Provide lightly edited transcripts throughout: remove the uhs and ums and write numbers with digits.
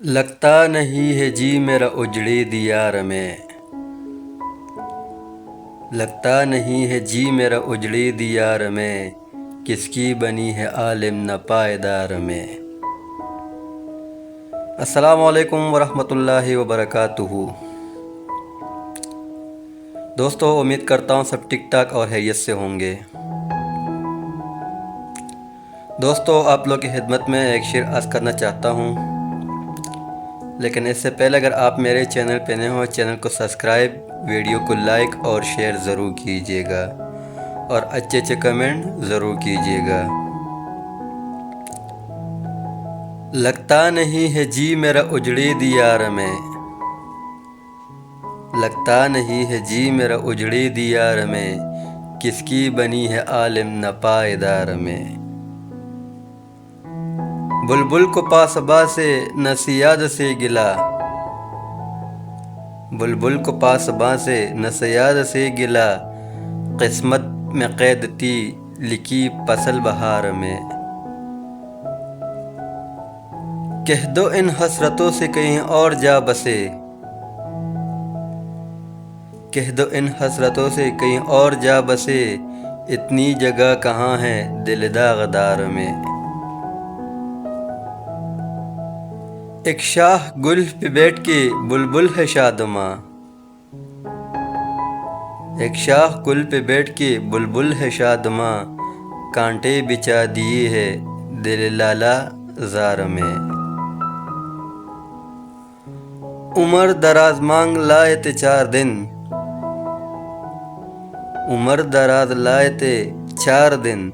لگتا نہیں ہے جی میرا اجڑی دیار میں، لگتا نہیں ہے جی میرا اجڑی دیار میں، کس کی بنی ہے عالم نہ پائیدار میں۔ السلام علیکم ورحمۃ اللہ وبرکاتہ۔ دوستو، امید کرتا ہوں سب ٹک ٹاک اور خیریت سے ہوں گے۔ دوستو، آپ لوگ کی خدمت میں ایک شعر عرض کرنا چاہتا ہوں، لیکن اس سے پہلے اگر آپ میرے چینل پہ نئے ہو، چینل کو سبسکرائب، ویڈیو کو لائک اور شیئر ضرور کیجیے گا، اور اچھے اچھے کمنٹ ضرور کیجیے گا۔ لگتا نہیں ہے جی میرا اجڑی دیار میں، لگتا نہیں ہے جی میرا اجڑی دیار میں، کس کی بنی ہے عالم نہ پائیدار میں۔ بلبل کو پاسباں سے نہ صیاد سے گلا، بلبل کو پاسباں سے نہ صیاد سے گلا، قسمت میں قید تھی لکھی فصل بہار میں۔ کہہ دو ان حسرتوں سے کہیں اور جا بسے، کہہ دو ان حسرتوں سے کہیں اور جا بسے، اتنی جگہ کہاں ہے دل داغدار میں۔ ایک شاخ گل پہ بیٹھ کے بلبل ہے شادماں، ایک شاخ گل پہ بیٹھ کے بلبل ہے شادماں، کانٹے بچھا دیے ہے دل لالا زار میں۔ عمر دراز مانگ لائے تھے 4 دن، عمر دراز لائے تھے 4 دن،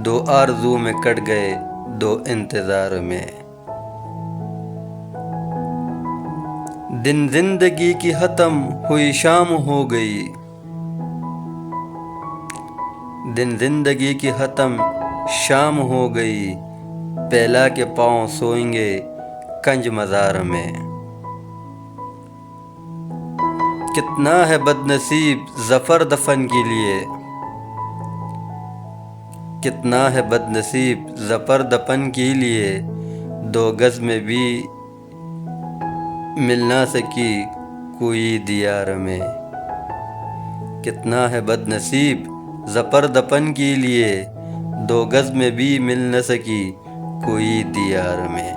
2 آرزو میں کٹ گئے 2 انتظار میں۔ دن زندگی کی ختم ہوئی شام ہو گئی، دن زندگی کی ختم شام ہو گئی، پہلا کے پاؤں سوئیں گے کنج مزار میں۔ کتنا ہے بد نصیب ظفر دفن کے لیے، کتنا ہے بد نصیب ظفر دفن کے لیے، 2 گز میں بھی مل نہ سکی کوئی دیار میں۔ کتنا ہے بد نصیب ظفر دفن کے لیے، 2 گز میں بھی مل نہ سکی کوئی دیار میں۔